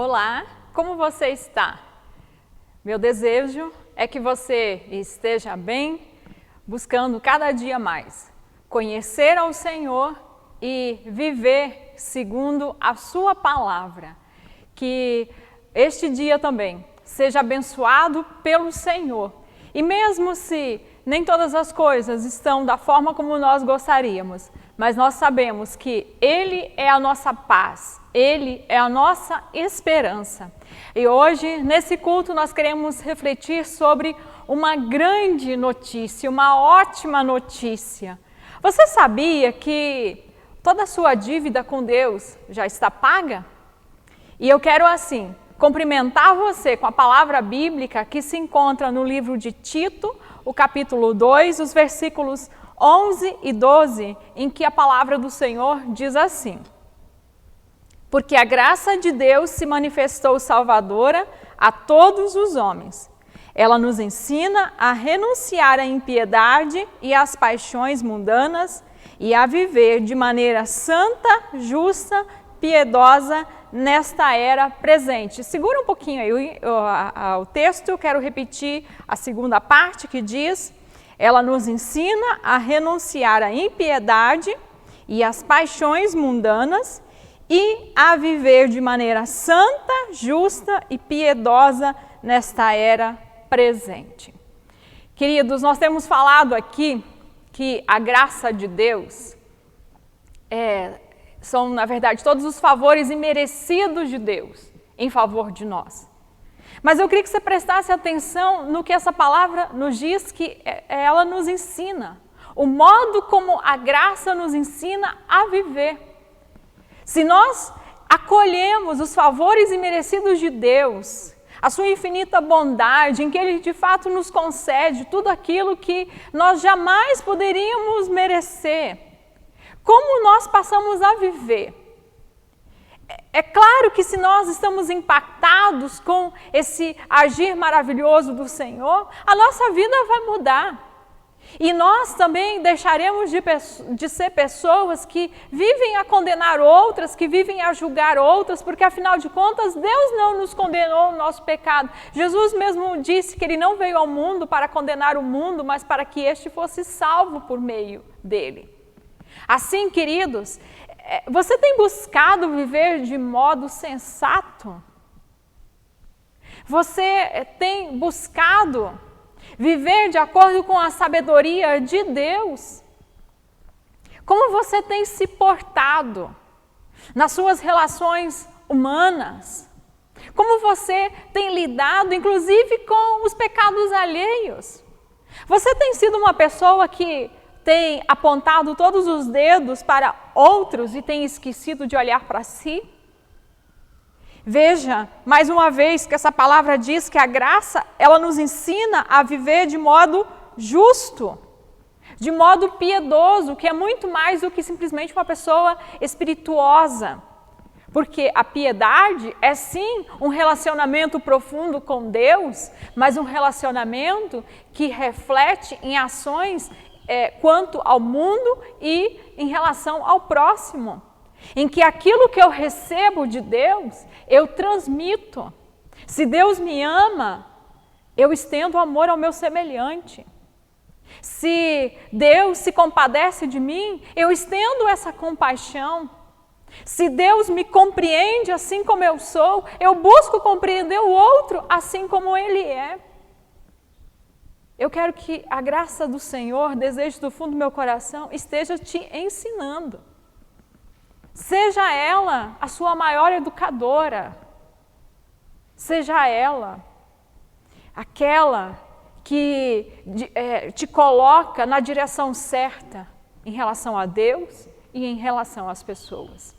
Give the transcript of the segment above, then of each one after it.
Olá, como você está? Meu desejo é que você esteja bem, buscando cada dia mais conhecer ao Senhor e viver segundo a sua palavra. Que este dia também seja abençoado pelo Senhor. E mesmo se nem todas as coisas estão da forma como nós gostaríamos, mas nós sabemos que Ele é a nossa paz, Ele é a nossa esperança. E hoje, nesse culto, nós queremos refletir sobre uma grande notícia, uma ótima notícia. Você sabia que toda a sua dívida com Deus já está paga? E eu quero assim cumprimentar você com a palavra bíblica que se encontra no livro de Tito, o capítulo 2, os versículos 11 e 12, em que a palavra do Senhor diz assim: porque a graça de Deus se manifestou salvadora a todos os homens. Ela nos ensina a renunciar à impiedade e às paixões mundanas e a viver de maneira santa, justa, piedosa nesta era presente. Segura um pouquinho aí o texto, eu quero repetir a segunda parte que diz: ela nos ensina a renunciar à impiedade e às paixões mundanas e a viver de maneira santa, justa e piedosa nesta era presente. Queridos, nós temos falado aqui que a graça de Deus são, na verdade, todos os favores imerecidos de Deus em favor de nós. Mas eu queria que você prestasse atenção no que essa palavra nos diz, que ela nos ensina. O modo como a graça nos ensina a viver. Se nós acolhemos os favores imerecidos de Deus, a sua infinita bondade, em que Ele de fato nos concede tudo aquilo que nós jamais poderíamos merecer, como nós passamos a viver? É claro que se nós estamos impactados com esse agir maravilhoso do Senhor, a nossa vida vai mudar. E nós também deixaremos de ser pessoas que vivem a condenar outras, que vivem a julgar outras, porque afinal de contas Deus não nos condenou o nosso pecado. Jesus mesmo disse que Ele não veio ao mundo para condenar o mundo, mas para que este fosse salvo por meio dele. Assim, queridos, você tem buscado viver de modo sensato? Você tem buscado viver de acordo com a sabedoria de Deus? Como você tem se portado nas suas relações humanas? Como você tem lidado, inclusive, com os pecados alheios? Você tem sido uma pessoa que tem apontado todos os dedos para outros e tem esquecido de olhar para si? Veja, mais uma vez, que essa palavra diz que a graça, ela nos ensina a viver de modo justo, de modo piedoso, que é muito mais do que simplesmente uma pessoa espirituosa. Porque a piedade é sim um relacionamento profundo com Deus, mas um relacionamento que reflete em ações quanto ao mundo e em relação ao próximo. Em que aquilo que eu recebo de Deus, eu transmito. Se Deus me ama, eu estendo amor ao meu semelhante. Se Deus se compadece de mim, eu estendo essa compaixão. Se Deus me compreende assim como eu sou, eu busco compreender o outro assim como ele é. Eu quero que a graça do Senhor, desejo do fundo do meu coração, esteja te ensinando. Seja ela a sua maior educadora. Seja ela aquela que te coloca na direção certa em relação a Deus e em relação às pessoas.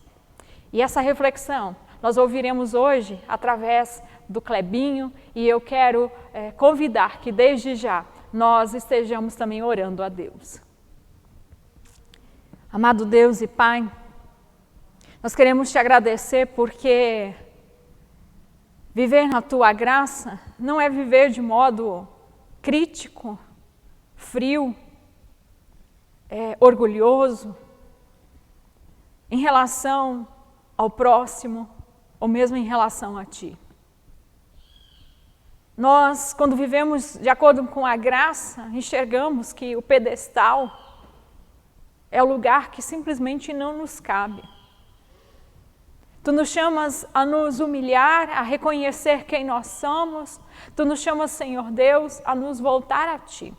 E essa reflexão nós ouviremos hoje através do Clebinho, e eu quero convidar que desde já nós estejamos também orando a Deus. Amado Deus e Pai, nós queremos te agradecer porque viver na Tua graça não é viver de modo crítico, frio, orgulhoso em relação ao próximo, ou mesmo em relação a Ti. Nós, quando vivemos de acordo com a graça, enxergamos que o pedestal é o lugar que simplesmente não nos cabe. Tu nos chamas a nos humilhar, a reconhecer quem nós somos. Tu nos chamas, Senhor Deus, a nos voltar a Ti.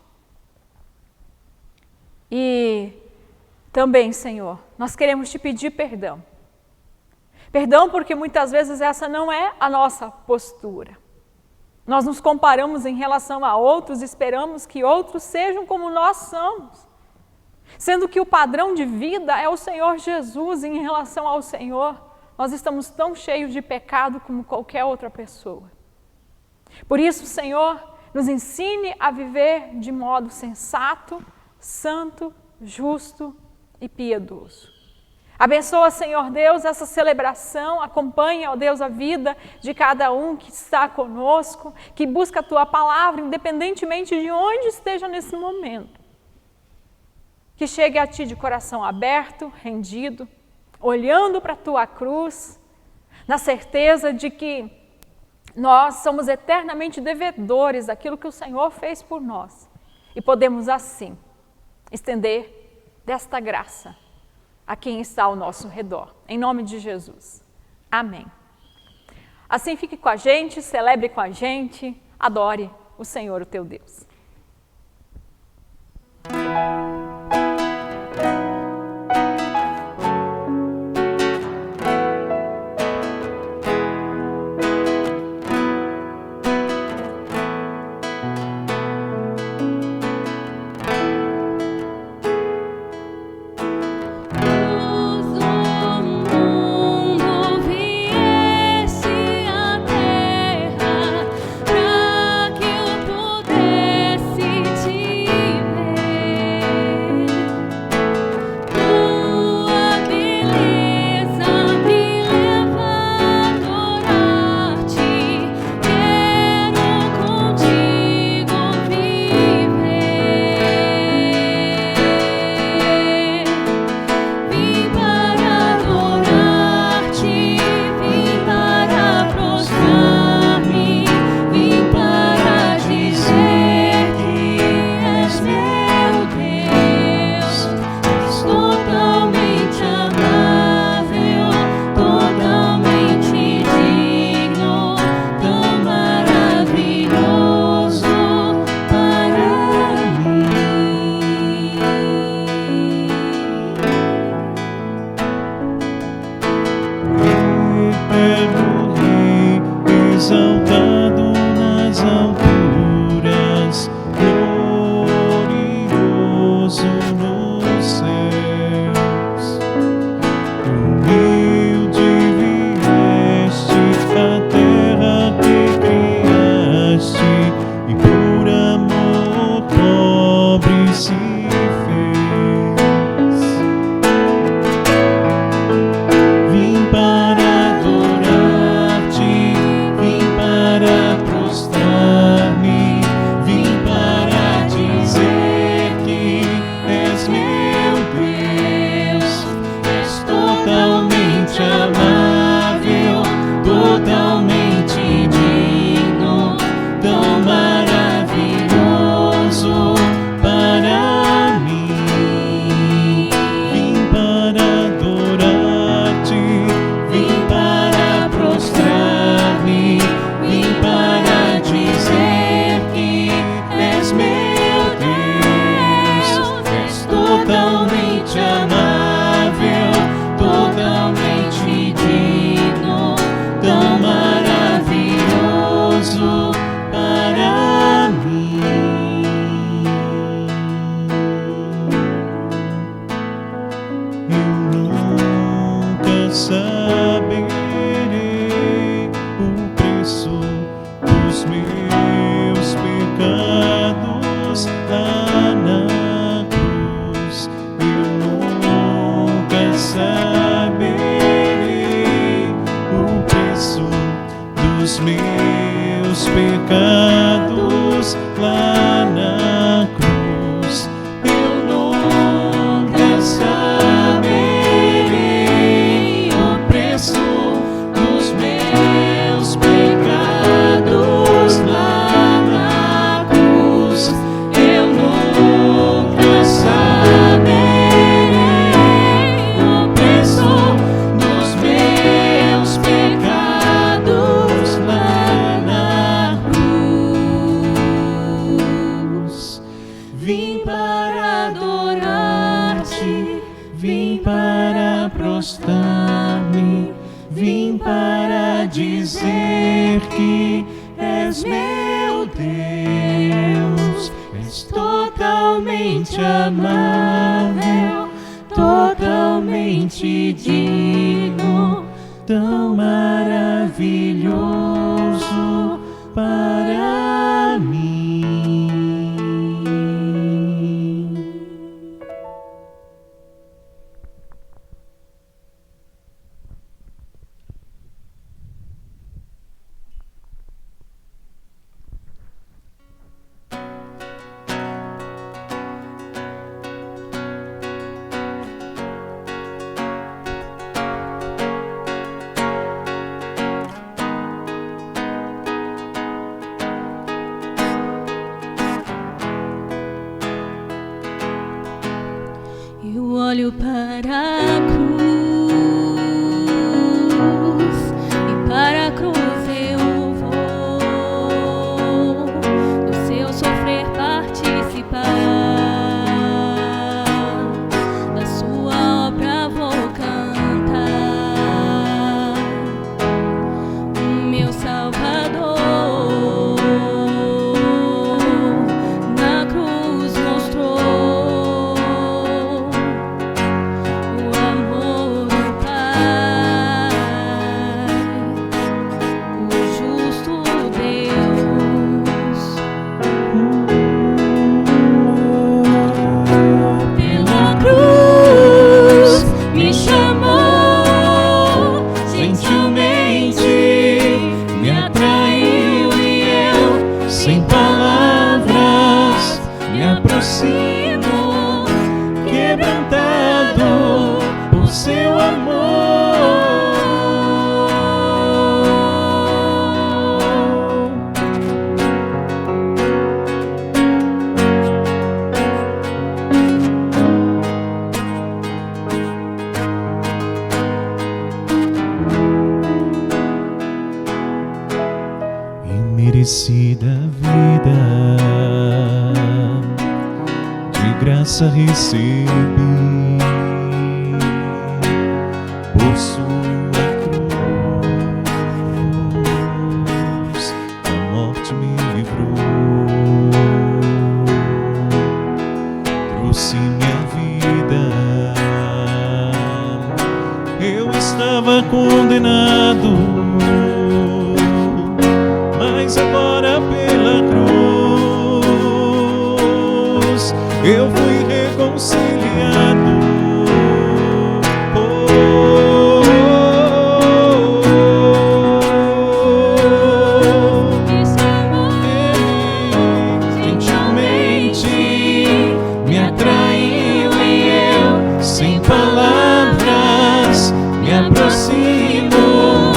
E também, Senhor, nós queremos Te pedir perdão. Perdão porque muitas vezes essa não é a nossa postura. Nós nos comparamos em relação a outros, esperamos que outros sejam como nós somos. Sendo que o padrão de vida é o Senhor Jesus, e em relação ao Senhor, nós estamos tão cheios de pecado como qualquer outra pessoa. Por isso, Senhor, nos ensine a viver de modo sensato, santo, justo e piedoso. Abençoa, Senhor Deus, essa celebração, acompanha, ó Deus, a vida de cada um que está conosco, que busca a Tua palavra, independentemente de onde esteja nesse momento. Que chegue a Ti de coração aberto, rendido, olhando para a Tua cruz, na certeza de que nós somos eternamente devedores daquilo que o Senhor fez por nós. E podemos assim estender desta graça a quem está ao nosso redor. Em nome de Jesus. Amém. Assim fique com a gente, celebre com a gente, adore o Senhor, o teu Deus. Pra que eu pudesse te ver. mostrar-me, vim para dizer que és meu Deus, és totalmente amável, totalmente digno, tão maravilhoso para mim. Eu olho para a cruz e para a cruz eu vou do seu sofrer participar, da sua obra vou cantar. O meu Salvador na cruz mostrou sem palavras me aproximo, quebrantado por seu amor. Imerecida vida, de graça recebi, por sua cruz, a morte me livrou, trouxe minha vida. Eu estava condenado, mas agora pela cruz eu fui reconciliado. Gentilmente me atraiu e eu, sem palavras, me aproximo,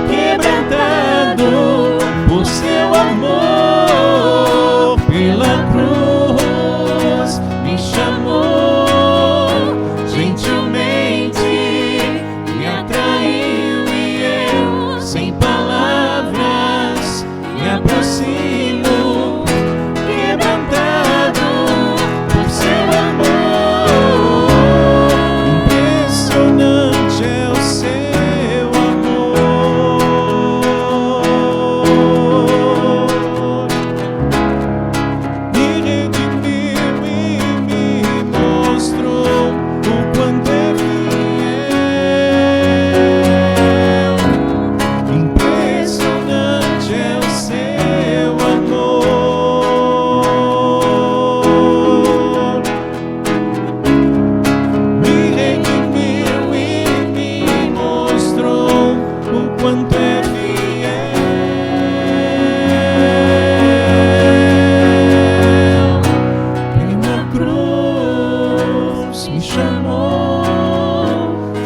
quebrantado por seu amor. Pela cruz me chamou, gentilmente me atraiu e eu, sem palavras, me aproximo, quebrantado por seu amor. Impressionante é o seu amor, me redimiu e me mostrou o quanto é fiel. Impressionante é o seu amor, me redimiu e me mostrou o quanto é fiel. Pela cruz me chamou,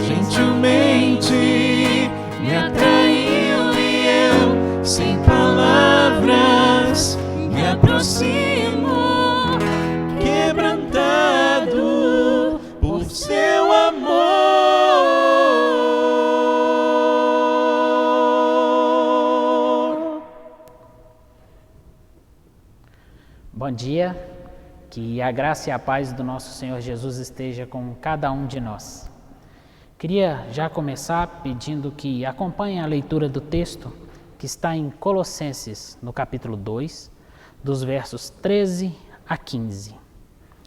gentilmente me atraiu e eu, sem palavras, me aproximo, quebrantado por seu amor. Bom dia, que a graça e a paz do nosso Senhor Jesus esteja com cada um de nós. Queria já começar pedindo que acompanhem a leitura do texto que está em Colossenses, no capítulo 2, dos versos 13 a 15,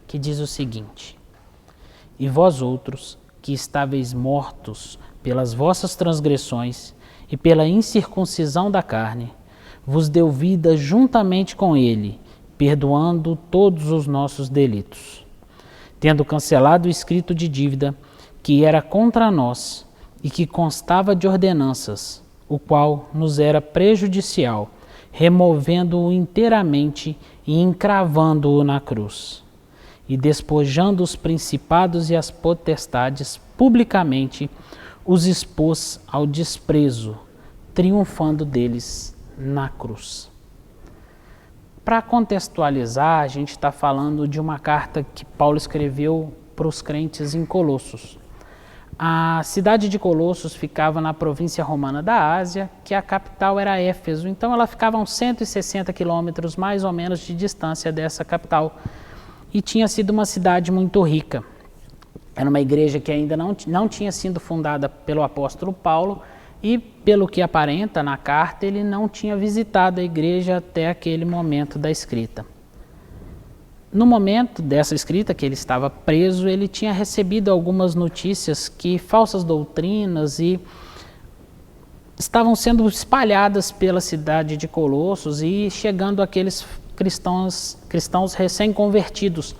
que diz o seguinte: E vós outros, que estáveis mortos pelas vossas transgressões e pela incircuncisão da carne, vos deu vida juntamente com ele, perdoando todos os nossos delitos, tendo cancelado o escrito de dívida que era contra nós e que constava de ordenanças, o qual nos era prejudicial, removendo-o inteiramente e encravando-o na cruz, e despojando os principados e as potestades publicamente, os expôs ao desprezo, triunfando deles na cruz. Para contextualizar, a gente está falando de uma carta que Paulo escreveu para os crentes em Colossos. A cidade de Colossos ficava na província romana da Ásia, que a capital era Éfeso, então ela ficava a uns 160 quilômetros mais ou menos de distância dessa capital, e tinha sido uma cidade muito rica. Era uma igreja que ainda não tinha sido fundada pelo apóstolo Paulo, e pelo que aparenta na carta, ele não tinha visitado a igreja até aquele momento da escrita. No momento dessa escrita, que ele estava preso, ele tinha recebido algumas notícias que falsas doutrinas estavam sendo espalhadas pela cidade de Colossos e chegando àqueles cristãos recém-convertidos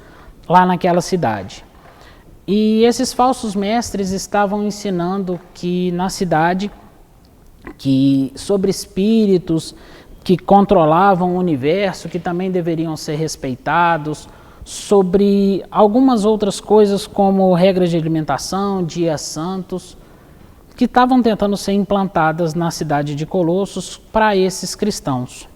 lá naquela cidade. E esses falsos mestres estavam ensinando que na cidade, que sobre espíritos que controlavam o universo, que também deveriam ser respeitados, sobre algumas outras coisas como regras de alimentação, dias santos, que estavam tentando ser implantadas na cidade de Colossos para esses cristãos.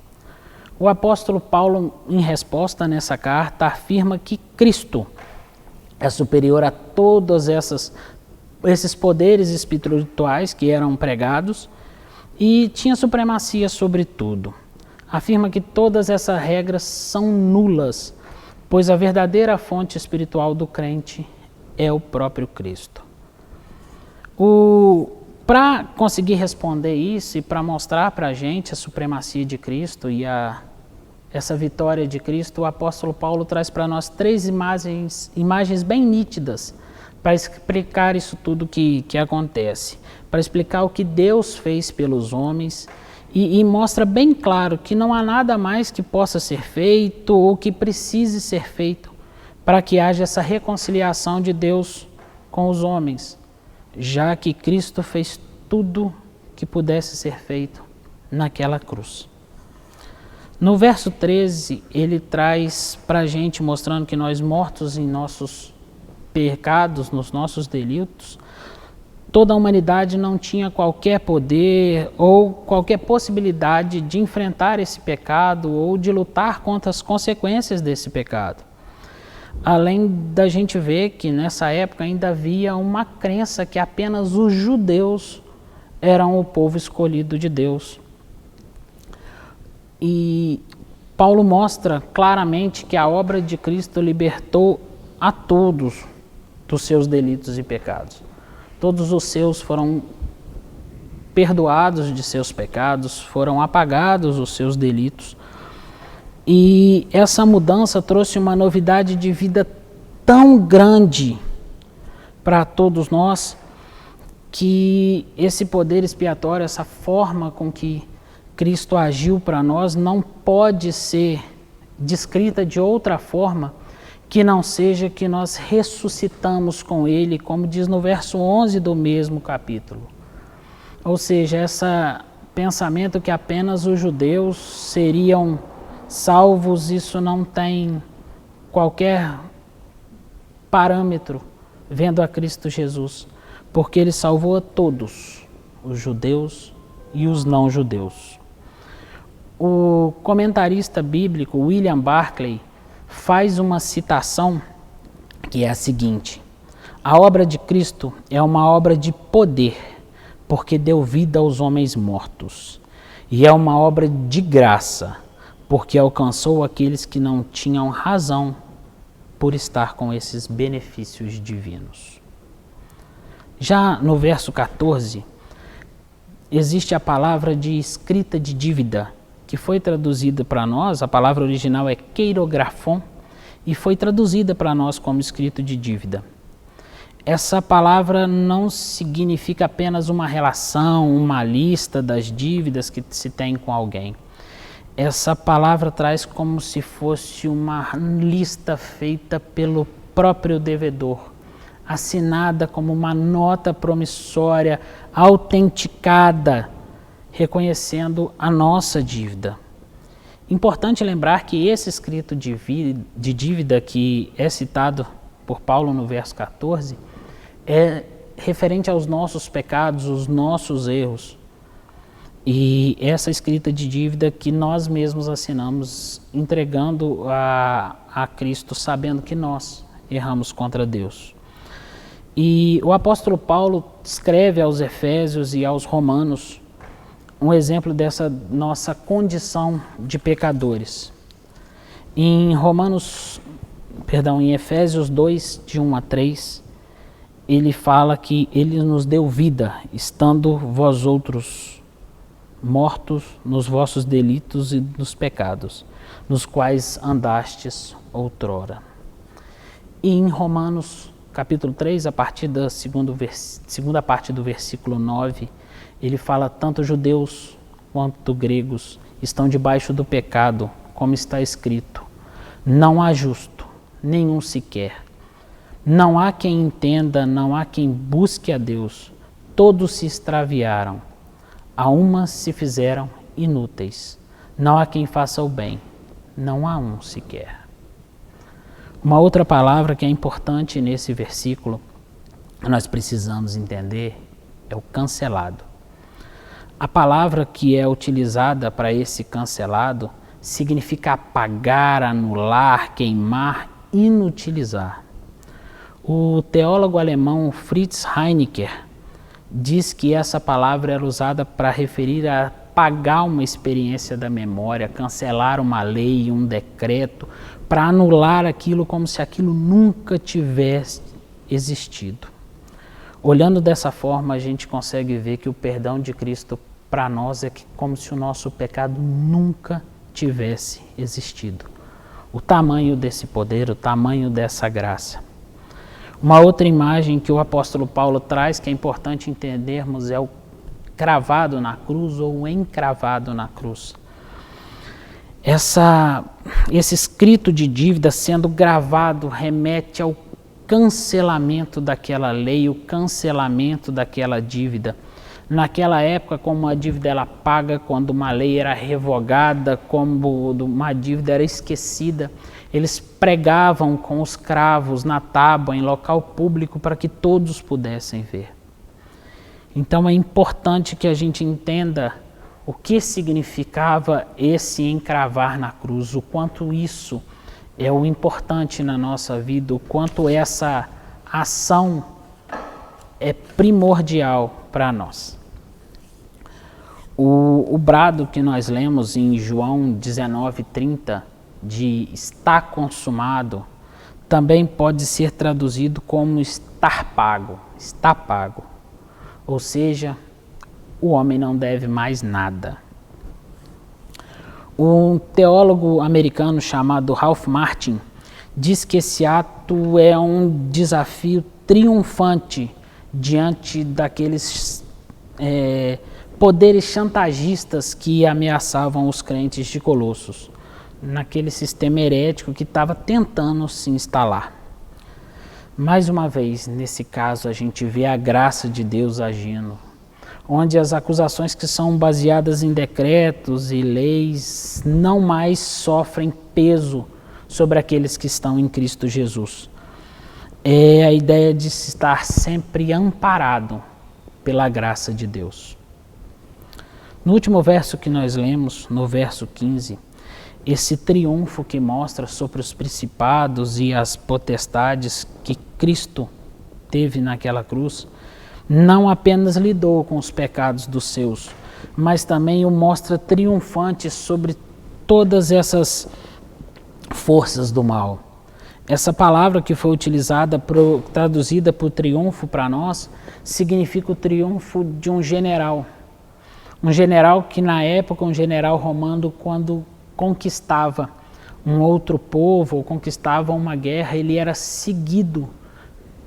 O apóstolo Paulo, em resposta nessa carta, afirma que Cristo é superior a todos esses poderes espirituais que eram pregados e tinha supremacia sobre tudo. Afirma que todas essas regras são nulas, pois a verdadeira fonte espiritual do crente é o próprio Cristo. Para conseguir responder isso e para mostrar para a gente a supremacia de Cristo e essa vitória de Cristo, o apóstolo Paulo traz para nós 3 imagens bem nítidas para explicar isso tudo que acontece, para explicar o que Deus fez pelos homens e mostra bem claro que não há nada mais que possa ser feito ou que precise ser feito para que haja essa reconciliação de Deus com os homens, já que Cristo fez tudo que pudesse ser feito naquela cruz. No verso 13, ele traz para a gente, mostrando que nós mortos em nossos pecados, nos nossos delitos, toda a humanidade não tinha qualquer poder ou qualquer possibilidade de enfrentar esse pecado ou de lutar contra as consequências desse pecado. Além da gente ver que nessa época ainda havia uma crença que apenas os judeus eram o povo escolhido de Deus. E Paulo mostra claramente que a obra de Cristo libertou a todos dos seus delitos e pecados. Todos os seus foram perdoados de seus pecados, foram apagados os seus delitos. E essa mudança trouxe uma novidade de vida tão grande para todos nós, que esse poder expiatório, essa forma com que Cristo agiu para nós, não pode ser descrita de outra forma que não seja que nós ressuscitamos com Ele, como diz no verso 11 do mesmo capítulo. Ou seja, esse pensamento que apenas os judeus seriam salvos, isso não tem qualquer parâmetro vendo a Cristo Jesus, porque Ele salvou a todos, os judeus e os não judeus. O comentarista bíblico William Barclay faz uma citação que é a seguinte: a obra de Cristo é uma obra de poder, porque deu vida aos homens mortos, e é uma obra de graça, porque alcançou aqueles que não tinham razão por estar com esses benefícios divinos. Já no verso 14, existe a palavra de escrita de dívida, que foi traduzida para nós, a palavra original é keirografon, e foi traduzida para nós como escrito de dívida. Essa palavra não significa apenas uma relação, uma lista das dívidas que se tem com alguém. Essa palavra traz como se fosse uma lista feita pelo próprio devedor, assinada como uma nota promissória, autenticada, reconhecendo a nossa dívida. Importante lembrar que esse escrito de dívida que é citado por Paulo no verso 14 é referente aos nossos pecados, os nossos erros. E essa escrita de dívida que nós mesmos assinamos, entregando a Cristo, sabendo que nós erramos contra Deus. E o apóstolo Paulo escreve aos Efésios e aos Romanos um exemplo dessa nossa condição de pecadores. Em Efésios 2, de 1 a 3, ele fala que ele nos deu vida, estando vós outros mortos nos vossos delitos e nos pecados, nos quais andastes outrora. E em Romanos capítulo 3, a partir da segunda parte do versículo 9, ele fala: tanto judeus quanto gregos estão debaixo do pecado, como está escrito: não há justo, nenhum sequer. Não há quem entenda, não há quem busque a Deus. Todos se extraviaram, a uma se fizeram inúteis. Não há quem faça o bem, não há um sequer. Uma outra palavra que é importante nesse versículo, nós precisamos entender, é o cancelado. A palavra que é utilizada para esse cancelado significa apagar, anular, queimar, inutilizar. O teólogo alemão Fritz Heinecker diz que essa palavra era usada para referir a apagar uma experiência da memória, cancelar uma lei, um decreto, para anular aquilo como se aquilo nunca tivesse existido. Olhando dessa forma, a gente consegue ver que o perdão de Cristo para nós é como se o nosso pecado nunca tivesse existido. O tamanho desse poder, o tamanho dessa graça. Uma outra imagem que o apóstolo Paulo traz, que é importante entendermos, é o cravado na cruz ou o encravado na cruz. Esse escrito de dívida sendo gravado remete ao cancelamento daquela lei, o cancelamento daquela dívida. Naquela época, como uma dívida era paga, quando uma lei era revogada, como uma dívida era esquecida, eles pregavam com os cravos na tábua em local público para que todos pudessem ver. Então é importante que a gente entenda o que significava esse encravar na cruz, o quanto isso é o importante na nossa vida, o quanto essa ação é primordial para nós. O brado que nós lemos em João 19:30, de está consumado, também pode ser traduzido como estar pago, está pago. Ou seja, o homem não deve mais nada. Um teólogo americano chamado Ralph Martin diz que esse ato é um desafio triunfante diante daqueles poderes chantagistas que ameaçavam os crentes de Colossos, naquele sistema herético que estava tentando se instalar. Mais uma vez, nesse caso, a gente vê a graça de Deus agindo, onde as acusações que são baseadas em decretos e leis não mais sofrem peso sobre aqueles que estão em Cristo Jesus. É a ideia de estar sempre amparado pela graça de Deus. No último verso que nós lemos, no verso 15, esse triunfo que mostra sobre os principados e as potestades que Cristo teve naquela cruz, não apenas lidou com os pecados dos seus, mas também o mostra triunfante sobre todas essas forças do mal. Essa palavra que foi utilizada, traduzida por triunfo para nós, significa o triunfo de um general. Um general que na época, um general romano, quando conquistava um outro povo ou conquistava uma guerra, ele era seguido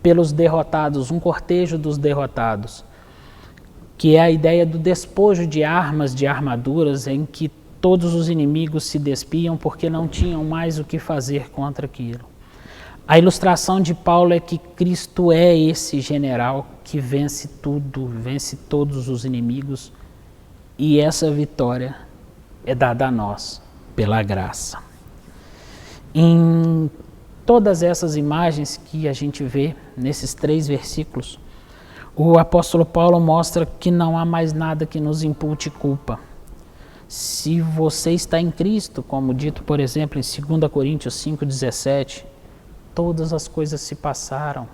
pelos derrotados, um cortejo dos derrotados, que é a ideia do despojo de armas, de armaduras, em que todos os inimigos se despiam porque não tinham mais o que fazer contra aquilo. A ilustração de Paulo é que Cristo é esse general que vence tudo, vence todos os inimigos, e essa vitória é dada a nós pela graça. Em todas essas imagens que a gente vê nesses 3 versículos, o apóstolo Paulo mostra que não há mais nada que nos impute culpa. Se você está em Cristo, como dito, por exemplo, em 2 Coríntios 5,17, todas as coisas se passaram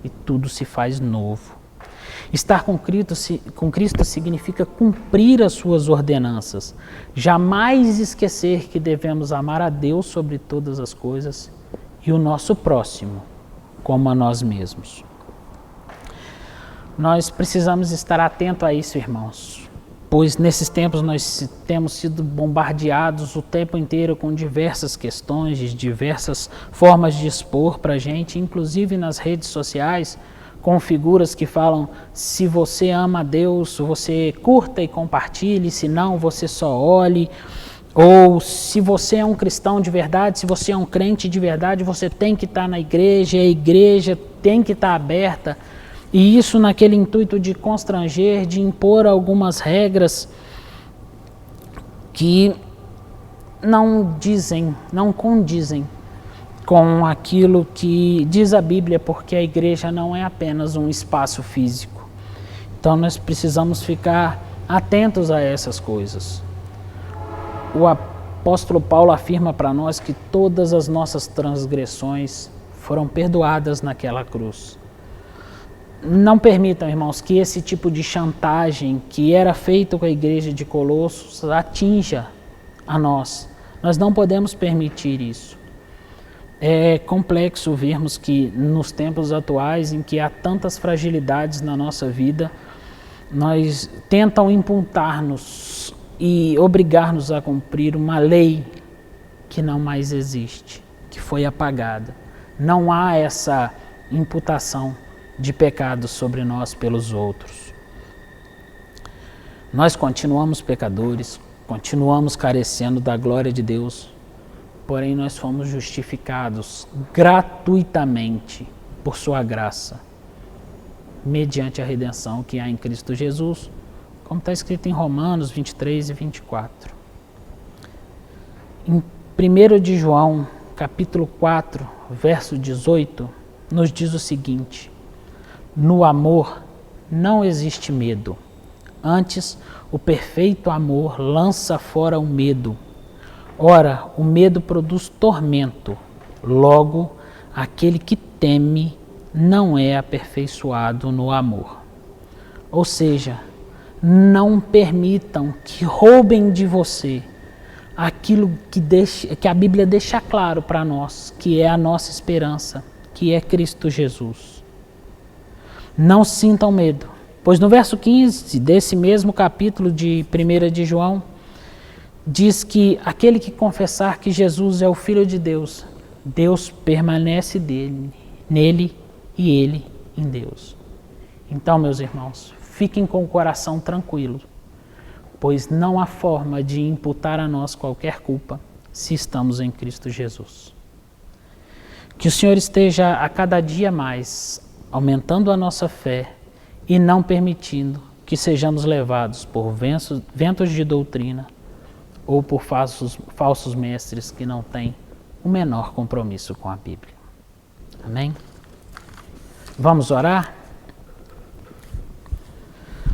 e tudo se faz novo. Estar com Cristo significa cumprir as suas ordenanças, jamais esquecer que devemos amar a Deus sobre todas as coisas e o nosso próximo como a nós mesmos. Nós precisamos estar atentos a isso, irmãos, pois nesses tempos nós temos sido bombardeados o tempo inteiro com diversas questões, diversas formas de expor para a gente, inclusive nas redes sociais, com figuras que falam: se você ama a Deus, você curta e compartilhe, se não, você só olhe. Ou se você é um cristão de verdade, se você é um crente de verdade, você tem que estar na igreja, a igreja tem que estar aberta. E isso naquele intuito de constranger, de impor algumas regras que não condizem com aquilo que diz a Bíblia, porque a igreja não é apenas um espaço físico. Então nós precisamos ficar atentos a essas coisas. O apóstolo Paulo afirma para nós que todas as nossas transgressões foram perdoadas naquela cruz. Não permitam, irmãos, que esse tipo de chantagem que era feito com a igreja de Colossos atinja a nós. Nós não podemos permitir isso. É complexo vermos que nos tempos atuais, em que há tantas fragilidades na nossa vida, nós tentam imputar-nos e obrigar-nos a cumprir uma lei que não mais existe, que foi apagada. Não há essa imputação de pecados sobre nós pelos outros. Nós continuamos pecadores, continuamos carecendo da glória de Deus, porém nós fomos justificados gratuitamente por sua graça, mediante a redenção que há em Cristo Jesus, como está escrito em Romanos 23 e 24. Em 1 de João, capítulo 4, verso 18, nos diz o seguinte: no amor não existe medo, antes o perfeito amor lança fora o medo. Ora, o medo produz tormento, logo aquele que teme não é aperfeiçoado no amor. Ou seja, não permitam que roubem de você aquilo que a Bíblia deixa claro para nós, que é a nossa esperança, que é Cristo Jesus. Não sintam medo, pois no verso 15 desse mesmo capítulo de 1 de João, diz que aquele que confessar que Jesus é o Filho de Deus, Deus permanece nele e ele em Deus. Então, meus irmãos, fiquem com o coração tranquilo, pois não há forma de imputar a nós qualquer culpa se estamos em Cristo Jesus. Que o Senhor esteja a cada dia mais aumentando a nossa fé e não permitindo que sejamos levados por ventos de doutrina ou por falsos mestres que não têm o menor compromisso com a Bíblia. Amém? Vamos orar?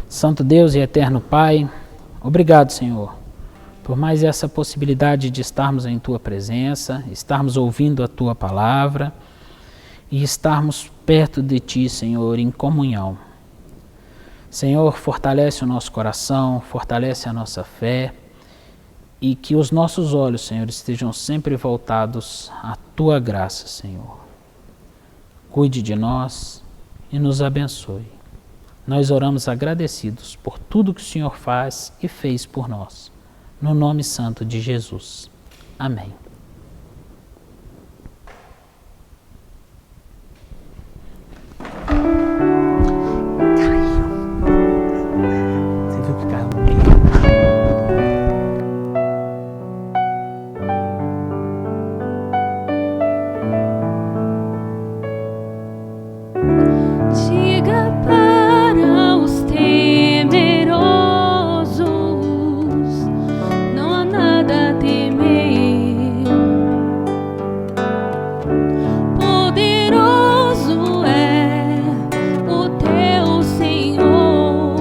Santo Deus e eterno Pai, obrigado, Senhor, por mais essa possibilidade de estarmos em Tua presença, estarmos ouvindo a Tua palavra e estarmos perto de Ti, Senhor, em comunhão. Senhor, fortalece o nosso coração, fortalece a nossa fé e que os nossos olhos, Senhor, estejam sempre voltados à Tua graça, Senhor. Cuide de nós e nos abençoe. Nós oramos agradecidos por tudo que o Senhor faz e fez por nós. No nome santo de Jesus. Amém. Você viu que caiu no meio? Diga para os temerosos, não há nada a temer. Poderoso é o teu Senhor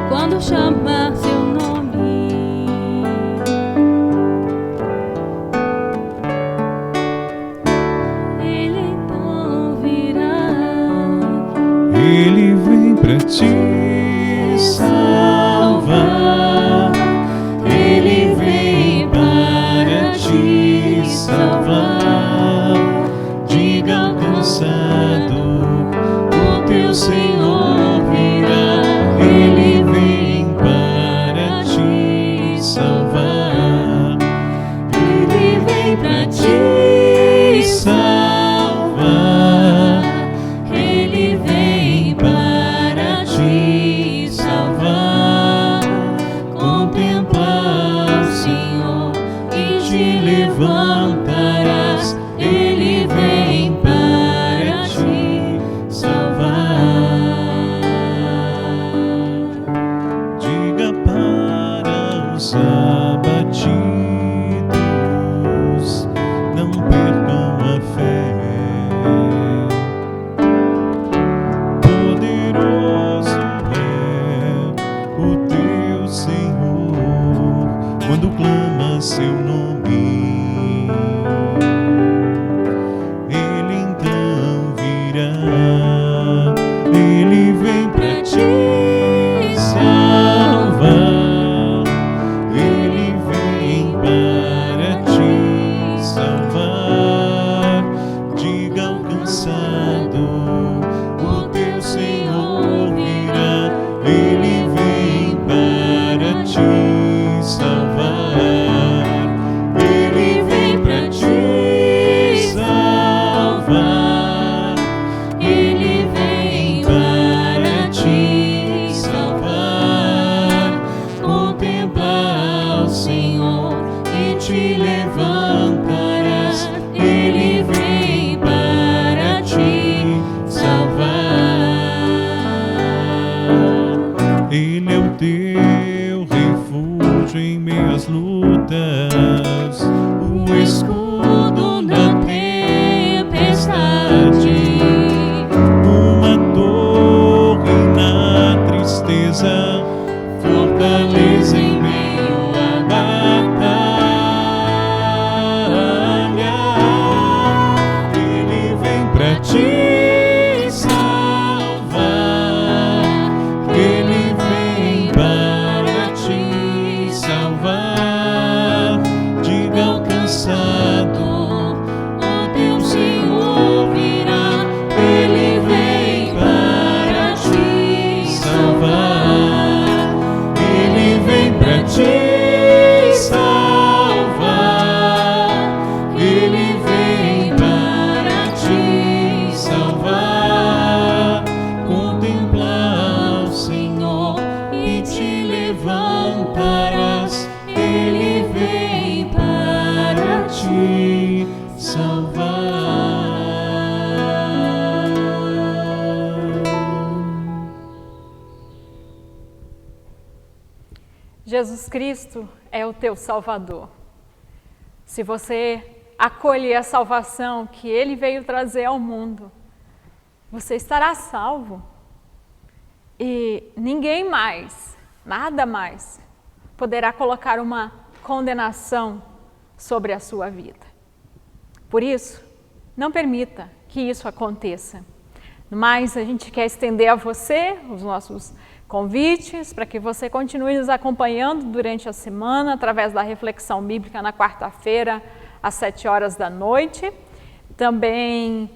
quando chamar seu nome. Ele então virá. Ele vem pra te salvar. Ele vem para te salvar. Diga ao cansado, o teu Senhor virá. Ele vem para te salvar. Ele vem pra te salvar. Ele vem para te salvar. Contemplar o Senhor e te levantarás. Ele vem para te salvar. Diga para os abatidos, não percam a fé. Poderoso é o teu Senhor quando clama seu nome. Ele então virá. Ele vem pra te salvar. Ele vem para te salvar. Diga ao cansado, o teu Senhor virá. Ele vem para te salvar. Ele vem para te salvar. Ele vem para te salvar. Contemplar o Senhor e te levantarás. Ele vem para te salvar. Ele é o teu refúgio em meias lutas, o escudo na tempestade, uma torre na tristeza, fortaleza em meio à batalha. Ele vem pra te salvar. Ele vem para te salvar. Diga ao cansado, o teu Senhor virá. Ele vem para te salvar. Ele vem pra te salvar. Ele vem para te salvar. Contemplar o Senhor e te levantarás. Ele vem para te salvar. Jesus Cristo é o teu Salvador. Se você acolher a salvação que Ele veio trazer ao mundo, você estará salvo. E ninguém mais, nada mais, poderá colocar uma condenação sobre a sua vida. Por isso, não permita que isso aconteça. Mas a gente quer estender a você, os nossos convites para que você continue nos acompanhando durante a semana através da reflexão bíblica na quarta-feira, às 7 horas da noite. Também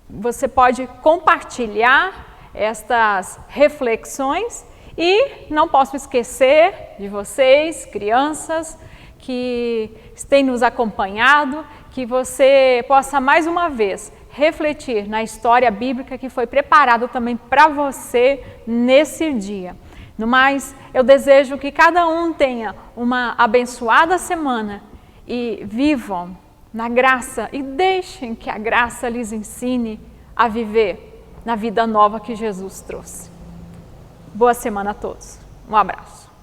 você pode compartilhar estas reflexões e não posso esquecer de vocês, crianças, que têm nos acompanhado, que você possa mais uma vez refletir na história bíblica que foi preparada também para você nesse dia. No mais, eu desejo que cada um tenha uma abençoada semana e vivam na graça e deixem que a graça lhes ensine a viver na vida nova que Jesus trouxe. Boa semana a todos. Um abraço.